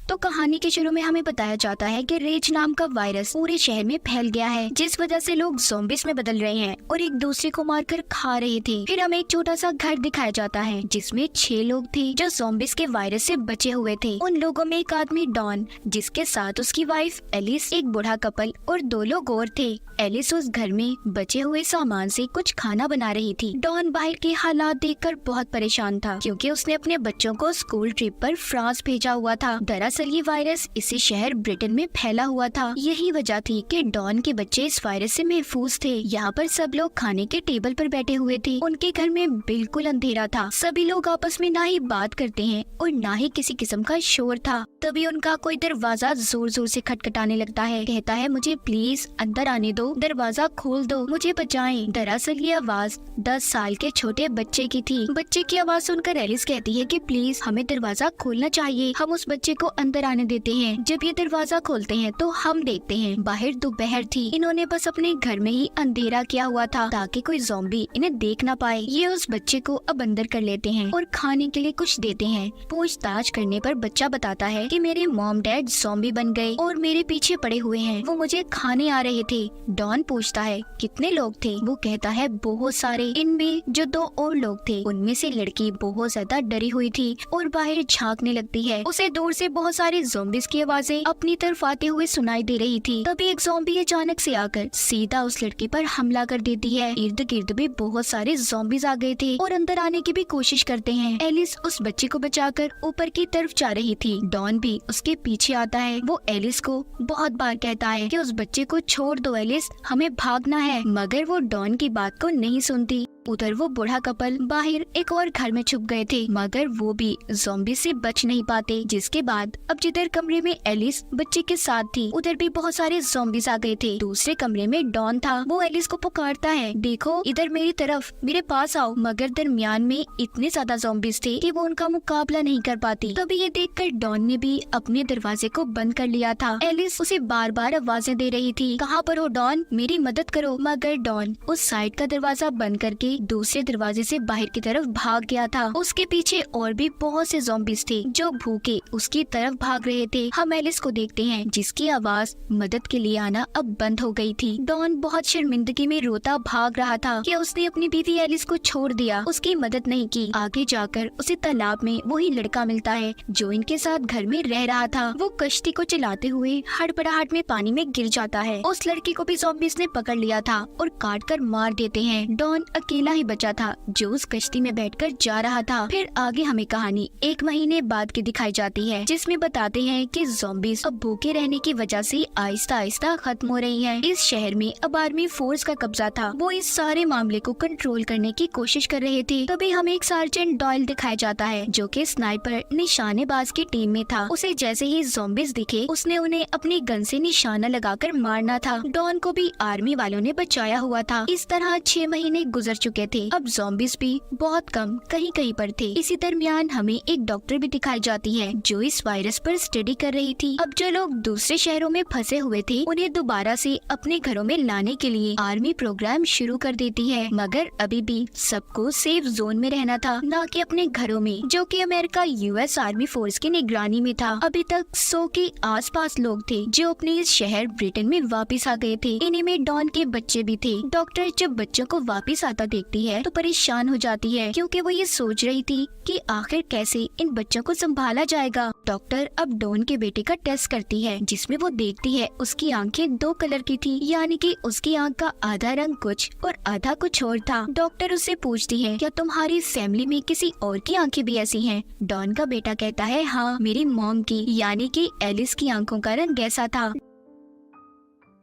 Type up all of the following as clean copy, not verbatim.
तो कहानी के शुरू में हमें बताया जाता है कि रेज नाम का वायरस पूरे शहर में फैल गया है, जिस वजह से लोग ज़ॉम्बीज़ में बदल रहे हैं और एक दूसरे को मारकर खा रहे थे। फिर हमें एक छोटा सा घर दिखाया जाता है जिसमें 6 लोग थे जो ज़ॉम्बीज़ के वायरस से बचे हुए थे। उन लोगों में एक आदमी डॉन, जिसके साथ उसकी वाइफ एलिस, एक बूढ़ा कपल और 2 लोग और थे। एलिस उस घर में बचे हुए सामान से कुछ खाना बना रही थी। डॉन बाहर के हालात देखकर बहुत परेशान था क्योंकि उसने अपने बच्चों को स्कूल ट्रिप पर फ्रांस भेजा हुआ था। दरअसल ये वायरस इसी शहर ब्रिटेन में फैला हुआ था। यही वजह थी कि डॉन के बच्चे इस वायरस से महफूज थे। यहाँ पर सब लोग खाने के टेबल पर बैठे हुए थे। उनके घर में बिल्कुल अंधेरा था। सभी लोग आपस में ना ही बात करते हैं और ना ही किसी किस्म का शोर था। तभी उनका कोई दरवाजा जोर जोर से खटखटाने लगता है। कहता है, मुझे प्लीज अंदर आने दो, दरवाजा खोल दो, मुझे बचाएं। दरअसल ये आवाज 10 साल के छोटे बच्चे की थी। बच्चे की आवाज सुनकर एलिस कहती है कि प्लीज हमें दरवाजा खोलना चाहिए, हम उस बच्चे को अंदर आने देते हैं। जब ये दरवाजा खोलते हैं तो हम देखते हैं बाहर दोपहर थी। इन्होंने बस अपने घर में ही अंधेरा किया हुआ था ताकि कोई ज़ॉम्बी इन्हें देख ना पाए। ये उस बच्चे को अब अंदर कर लेते हैं और खाने के लिए कुछ देते हैं। पूछताछ करने पर बच्चा बताता है कि मेरे मॉम डैड ज़ॉम्बी बन गए और मेरे पीछे पड़े हुए हैं, वो मुझे खाने आ रहे थे। डॉन पूछता है कितने लोग थे? वो कहता है बहुत सारे। इनमें जो 2 और लोग थे उनमें से लड़की बहुत ज्यादा डरी हुई थी और बाहर झांकने लगती है। उसे दूर से बहुत सारे ज़ॉम्बीज़ की आवाजें अपनी तरफ आते हुए सुनाई दे रही थी। तभी एक ज़ॉम्बी अचानक से आकर सीधा उस लड़की पर हमला कर देती है। इर्द गिर्द भी बहुत सारे ज़ॉम्बीज़ आ गए थे और अंदर आने की भी कोशिश करते हैं। एलिस उस बच्चे को बचाकर ऊपर की तरफ जा रही थी। डॉन भी उसके पीछे आता है। वो एलिस को बहुत बार कहता है कि उस बच्चे को छोड़ दो एलिस, हमें भागना है, मगर वो डॉन की बात को नहीं सुनती। उधर वो बूढ़ा कपल बाहर एक और घर में छुप गए थे, मगर वो भी ज़ॉम्बी से बच नहीं पाते। जिसके बाद अब जिधर कमरे में एलिस बच्चे के साथ थी उधर भी बहुत सारे ज़ॉम्बीज़ आ गए थे। दूसरे कमरे में डॉन था। वो एलिस को पुकारता है, देखो इधर मेरी तरफ, मेरे पास आओ, मगर दरमियान में इतने ज्यादा ज़ॉम्बीज़ थे कि वो उनका मुकाबला नहीं कर पाती। तभी ये देखकर डॉन ने भी अपने दरवाजे को बंद कर लिया था। एलिस उसे बार बार आवाजें दे रही थी, कहाँ पर हो डॉन, मेरी मदद करो। मगर डॉन उस साइड का दरवाजा बंद करके दूसरे दरवाजे से बाहर की तरफ भाग गया था। उसके पीछे और भी बहुत से ज़ॉम्बीज़ थे जो भूखे उसकी तरफ भाग रहे थे। हम एलिस को देखते हैं जिसकी आवाज मदद के लिए आना अब बंद हो गई थी। डॉन बहुत शर्मिंदगी में रोता भाग रहा था कि उसने अपनी बीवी एलिस को छोड़ दिया, उसकी मदद नहीं की। आगे जाकर उसे तालाब में वही लड़का मिलता है जो इनके साथ घर में रह रहा था। वो कश्ती को चलाते हुए हड़बड़ाहट में पानी में गिर जाता है। उस लड़की को भी ज़ॉम्बीज़ ने पकड़ लिया था और काट कर मार देते हैं। डॉन अकेला ही बचा था जो उस कश्ती में बैठकर जा रहा था। फिर आगे हमें कहानी 1 महीने बाद की दिखाई जाती है जिसमें बताते हैं कि ज़ॉम्बीज़ अब भूखे रहने की वजह से आहिस्ता आहिस्ता खत्म हो रही हैं। इस शहर में अब आर्मी फोर्स का कब्जा था। वो इस सारे मामले को कंट्रोल करने की कोशिश कर रहे थे। तभी हमें एक सार्जेंट डॉयल दिखाया जाता है जो कि स्नाइपर निशानेबाज की टीम में था। उसे जैसे ही ज़ॉम्बीज़ दिखे उसने उन्हें अपनी गन से निशाना लगाकर मारना था। डॉन को भी आर्मी वालों ने बचाया हुआ था। इस तरह 6 महीने गुजर चुके थे। अब ज़ॉम्बीज़ भी बहुत कम कहीं कहीं पर थे। इसी दरमियान हमें एक डॉक्टर भी दिखाई जाती है जो इस वायरस पर स्टडी कर रही थी। अब जो लोग दूसरे शहरों में फंसे हुए थे उन्हें दोबारा से अपने घरों में लाने के लिए आर्मी प्रोग्राम शुरू कर देती है, मगर अभी भी सबको सेफ जोन में रहना था, न कि अपने घरों में, जो कि अमेरिका US आर्मी फोर्स की निगरानी में था। अभी तक 100 के आसपास लोग थे जो अपने इस शहर ब्रिटेन में वापस आ गए थे। इन्हीं में डॉन के बच्चे भी थे। डॉक्टर जब बच्चों को वापस आता देखती है तो परेशान हो जाती है क्योंकि वो ये सोच रही थी कि आखिर कैसे इन बच्चों को संभाला जाएगा। डॉक्टर अब डॉन के बेटे का टेस्ट करती है जिसमें वो देखती है उसकी आंखें 2 कलर की थी, यानी कि उसकी आंख का आधा रंग कुछ और आधा कुछ और था। डॉक्टर उससे पूछती है, क्या तुम्हारी फैमिली में किसी और की आंखें भी ऐसी हैं? डॉन का बेटा कहता है, हाँ, मेरी मॉम की, यानी कि एलिस की आंखों का रंग ऐसा था।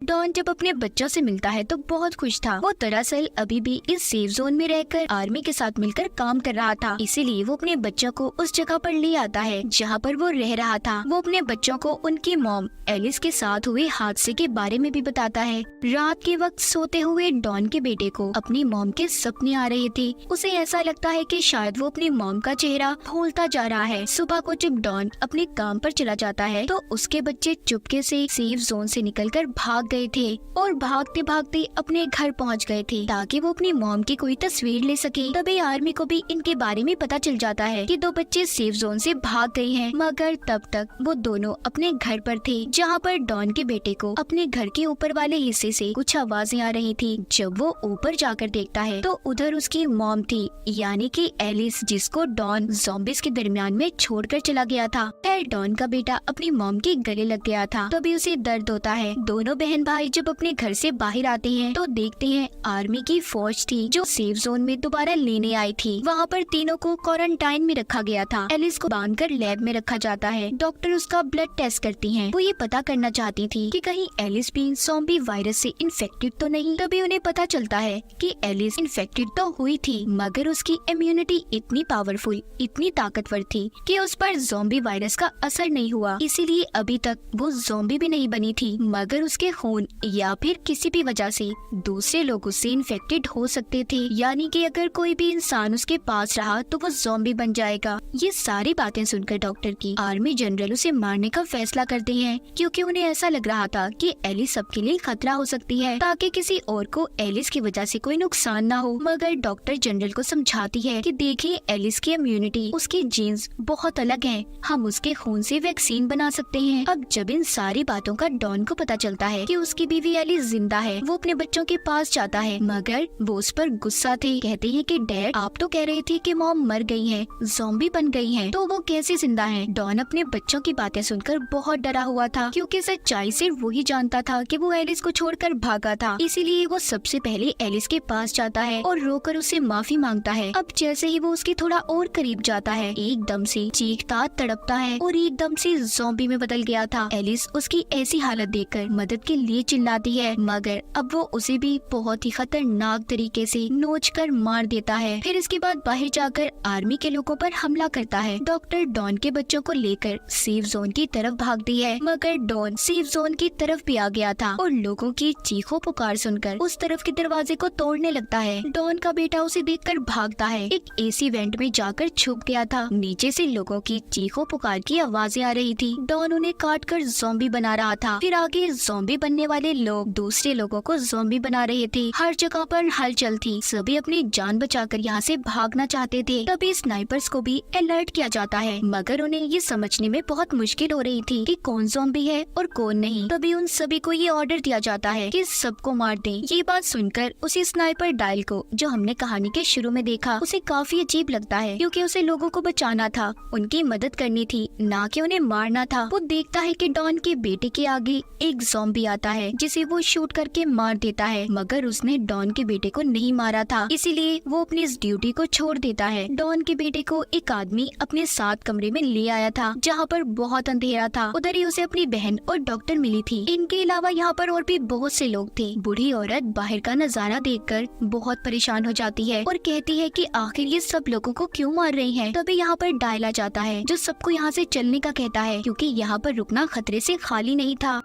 डॉन जब अपने बच्चों से मिलता है तो बहुत खुश था। वो दरअसल अभी भी इस सेफ जोन में रहकर आर्मी के साथ मिलकर काम कर रहा था, इसीलिए वो अपने बच्चों को उस जगह पर ले आता है जहाँ पर वो रह रहा था। वो अपने बच्चों को उनकी मॉम एलिस के साथ हुए हादसे के बारे में भी बताता है। रात के वक्त सोते हुए डॉन के बेटे को अपनी मॉम के सपने आ रहे थे। उसे ऐसा लगता है कि शायद वो अपनी मॉम का चेहरा भूलता जा रहा है। सुबह को जब डॉन अपने काम पर चला जाता है तो उसके बच्चे चुपके से सेफ जोन से निकलकर भाग गए थे और भागते भागते अपने घर पहुंच गए थे ताकि वो अपनी मॉम की कोई तस्वीर ले सके। तभी आर्मी को भी इनके बारे में पता चल जाता है कि 2 बच्चे सेफ जोन से भाग गए हैं, मगर तब तक वो दोनों अपने घर पर थे, जहाँ पर डॉन के बेटे को अपने घर के ऊपर वाले हिस्से से कुछ आवाजें आ रही थी। जब वो ऊपर जाकर देखता है तो उधर उसकी मॉम थी, यानी कि एलिस, जिसको डॉन ज़ॉम्बीज़ के दरमियान में छोड़कर चला गया था। फिर डॉन का बेटा अपनी मॉम के गले लग गया था, तभी उसे दर्द होता है। दोनों बहन भाई जब अपने घर से बाहर आते हैं तो देखते हैं आर्मी की फौज थी जो सेफ जोन में दोबारा लेने आई थी। वहाँ पर तीनों को क्वारंटाइन में रखा गया था। एलिस को बांधकर लैब में रखा जाता है। डॉक्टर उसका ब्लड टेस्ट करती हैं। वो ये पता करना चाहती थी कि कहीं एलिस भी ज़ॉम्बी वायरस से इन्फेक्टेड तो नहीं। तभी उन्हें पता चलता है कि एलिस इन्फेक्टेड तो हुई थी, मगर उसकी इम्यूनिटी इतनी पावरफुल, इतनी ताकतवर थी कि उस पर ज़ॉम्बी वायरस का असर नहीं हुआ। इसीलिए अभी तक वो ज़ॉम्बी भी नहीं बनी थी, मगर उसके खून या फिर किसी भी वजह से दूसरे लोगों से इन्फेक्टेड हो सकते थे, यानी कि अगर कोई भी इंसान उसके पास रहा तो वो ज़ॉम्बी बन जाएगा। ये सारी बातें सुनकर डॉक्टर की आर्मी जनरल उसे मारने का फैसला करते हैं, क्योंकि उन्हें ऐसा लग रहा था कि एलिस सबके लिए खतरा हो सकती है, ताकि किसी और को एलिस की वजह से कोई नुकसान ना हो। मगर डॉक्टर जनरल को समझाती है कि देखिए, एलिस की इम्यूनिटी, उसके जीन्स बहुत अलग हैं, हम उसके खून से वैक्सीन बना सकते हैं। अब जब इन सारी बातों का डॉन को पता चलता है कि उसकी बीवी एलिस जिंदा है, वो अपने बच्चों के पास जाता है, मगर वो उस पर गुस्सा थे। कहते हैं कि डैड, आप तो कह रहे थे कि मॉम मर गई है, ज़ॉम्बी बन गई है, तो वो कैसे जिंदा है? डॉन अपने बच्चों की बातें सुनकर बहुत डरा हुआ था, क्योंकि सच्चाई सिर्फ वही जानता था कि वो एलिस को छोड़कर भागा था। इसीलिए वो सबसे पहले एलिस के पास जाता है और रोकर उससे माफी मांगता है। अब जैसे ही वो उसके थोड़ा और करीब जाता है, एकदम से चीखता तड़पता है और एकदम से ज़ॉम्बी में बदल गया था। एलिस उसकी ऐसी हालत देखकर मदद के लिए चिल्लाती है, मगर अब वो उसे भी बहुत ही खतरनाक तरीके से नोचकर मार देता है। फिर इसके बाद बाहर जाकर आर्मी के लोगों पर हमला करता है। डॉक्टर डॉन के बच्चों को लेकर सेफ जोन की तरफ भागती है, मगर डॉन सेफ जोन की तरफ भी आ गया था और लोगों की चीखों पुकार सुनकर उस तरफ के दरवाजे को तोड़ने लगता है। डॉन का बेटा उसे देखकर भागता है, एक एसी वेंट में जाकर छुप गया था। नीचे से लोगों की चीखों पुकार की आवाजें आ रही थी। डॉन उन्हें काट कर ज़ॉम्बी बना रहा था। फिर आगे ज़ॉम्बी बनने वाले लोग दूसरे लोगों को ज़ॉम्बी बना रहे थे। हर जगह पर हलचल थी, सभी अपनी जान बचाकर यहाँ से भागना चाहते थे। तभी स्नाइपर्स को भी अलर्ट किया जाता है, मगर उन्हें ये समझने में बहुत मुश्किल हो रही थी कि कौन ज़ॉम्बी है और कौन नहीं। तभी उन सभी को ये ऑर्डर दिया जाता है कि सबको मार दें। ये बात सुनकर उसी स्नाइपर डायल को, जो हमने कहानी के शुरू में देखा, उसे काफी अजीब लगता है, क्योंकि उसे लोगों को बचाना था, उनकी मदद करनी थी, ना कि उन्हें मारना था। वो देखता है कि डॉन के बेटे के आगे एक ज़ॉम्बी आता है, जिसे वो शूट करके मार देता है, मगर उसने डॉन के बेटे को नहीं मारा था, इसीलिए वो अपनी इस ड्यूटी को छोड़ देता है। डॉन के बेटे को एक आदमी अपने साथ कमरे में ले आया था, जहाँ पर बहुत अंधेरा था। उधर ही उसे अपनी बहन और डॉक्टर मिली थी। इनके अलावा यहाँ पर और भी बहुत से लोग थे। बूढ़ी औरत बाहर का नजारा देखकर बहुत परेशान हो जाती है और कहती है कि आखिर ये सब लोगों को क्यों मार रही है। तभी यहाँ पर डायल आ जाता है, जो सबको यहाँ से चलने का कहता है, क्योंकि यहाँ पर रुकना खतरे से खाली नहीं था।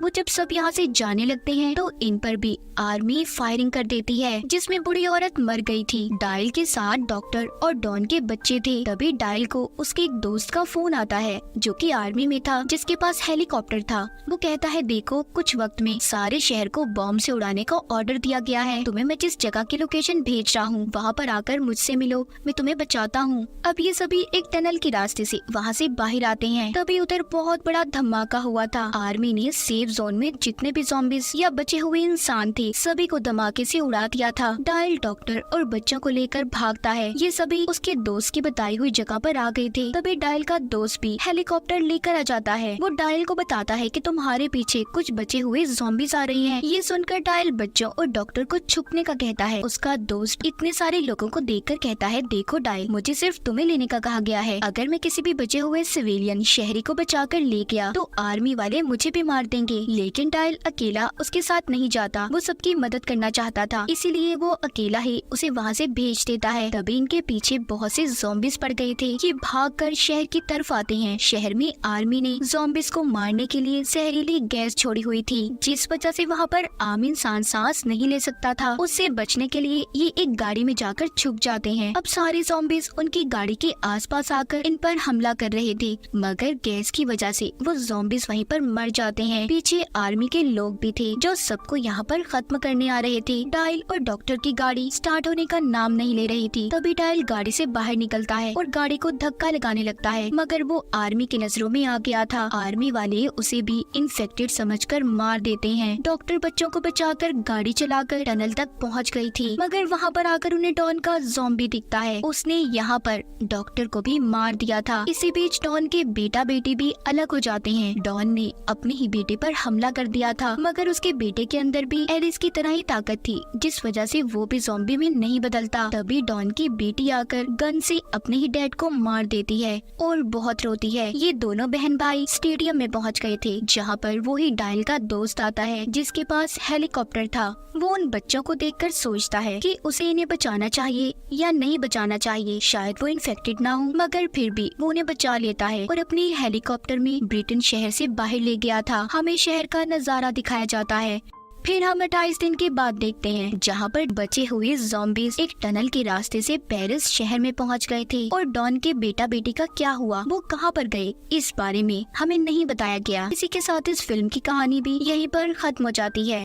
वो जब सब यहाँ से जाने लगते हैं तो इन पर भी आर्मी फायरिंग कर देती है, जिसमें बूढ़ी औरत मर गई थी। डायल के साथ डॉक्टर और डॉन के बच्चे थे। तभी डायल को उसके एक दोस्त का फोन आता है, जो कि आर्मी में था, जिसके पास हेलीकॉप्टर था। वो कहता है, देखो, कुछ वक्त में सारे शहर को बॉम्ब से उड़ाने का ऑर्डर दिया गया है। तुम्हें मैं जिस जगह की लोकेशन भेज रहा हूँ, वहाँ पर आकर मुझसे मिलो, मैं तुम्हें बचाता हूँ। अब ये सभी एक टनल के रास्ते से वहाँ से बाहर आते हैं। तभी उधर बहुत बड़ा धमाका हुआ था। आर्मी ने सेफ जोन में जितने भी ज़ॉम्बीज़ या बचे हुए इंसान थे, सभी को धमाके से उड़ा दिया था। डायल डॉक्टर और बच्चों को लेकर भागता है। ये सभी उसके दोस्त की बताई हुई जगह पर आ गए थे। तभी डायल का दोस्त भी हेलीकॉप्टर लेकर आ जाता है। वो डायल को बताता है कि तुम्हारे पीछे कुछ बचे हुए ज़ॉम्बीज़ आ रही हैं। ये सुनकर डायल बच्चों और डॉक्टर को छुपने का कहता है। उसका दोस्त इतने सारे लोगों को देखकर कहता है, देखो डायल, मुझे सिर्फ तुम्हें लेने का कहा गया है। अगर मैं किसी भी बचे हुए सिविलियन शहरी को बचाकर ले गया तो आर्मी वाले मुझे भी मार देंगे। लेकिन डायल अकेला उसके साथ नहीं जाता। वो सबकी मदद करना चाहता था, इसीलिए वो अकेला ही उसे वहाँ से भेज देता है। तभी इनके पीछे बहुत से ज़ॉम्बीज़ पड़ गए थे। ये भागकर शहर की तरफ आते हैं। शहर में आर्मी ने ज़ॉम्बीज़ को मारने के लिए जहरीली गैस छोड़ी हुई थी, जिस वजह से वहाँ पर आम इंसान सांस नहीं ले सकता था। उससे बचने के लिए ये एक गाड़ी में जाकर छुप जाते हैं। अब सारे ज़ॉम्बीज़ उनकी गाड़ी के आसपास आकर इन पर हमला कर रहे थे, मगर गैस की वजह से वो ज़ॉम्बीज़ वहीं पर मर जाते हैं। पीछे आर्मी के लोग भी थे जो सबको यहाँ पर खत्म करने आ रहे थे। डायल और डॉक्टर की गाड़ी स्टार्ट होने का नाम नहीं ले रही थी। तभी डायल गाड़ी से बाहर निकलता है और गाड़ी को धक्का लगाने लगता है, मगर वो आर्मी की नजरों में आ गया था। आर्मी वाले उसे भी इन्फेक्टेड समझकर मार देते हैं। डॉक्टर बच्चों को बचाकर गाड़ी चलाकर टनल तक पहुंच गई थी, मगर वहां पर आकर उन्हें डॉन का ज़ॉम्बी दिखता है। उसने यहाँ पर डॉक्टर को भी मार दिया था। इसी बीच डॉन के बेटा बेटी भी अलग हो जाते हैं। डॉन ने अपने ही बेटे पर हमला कर दिया था, मगर उसके बेटे के अंदर भी एलिस की तरह ही ताकत थी, जिस वजह से वो भी ज़ॉम्बी में नहीं बदलता। तभी डॉन की बेटी आकर गन से अपने ही डैड को मार देती है और बहुत रोती है। ये दोनों बहन भाई स्टेडियम में पहुंच गए थे, जहां पर वो ही डायल का दोस्त आता है जिसके पास हेलीकॉप्टर था। वो उन बच्चों को देखकर सोचता है कि उसे इन्हें बचाना चाहिए या नहीं बचाना चाहिए। शायद वो इन्फेक्टेड ना हो, मगर फिर भी वो उन्हें बचा लेता है और अपने हेलीकॉप्टर में ब्रिटेन शहर से बाहर ले गया था। हमें शहर का नजारा दिखाया जाता है। फिर हम 28 दिन के बाद देखते हैं, जहाँ पर बचे हुए ज़ॉम्बीज़ एक टनल के रास्ते से पेरिस शहर में पहुँच गए थे। और डॉन के बेटा बेटी का क्या हुआ, वो कहाँ पर गए, इस बारे में हमें नहीं बताया गया। इसी के साथ इस फिल्म की कहानी भी यहीं पर खत्म हो जाती है।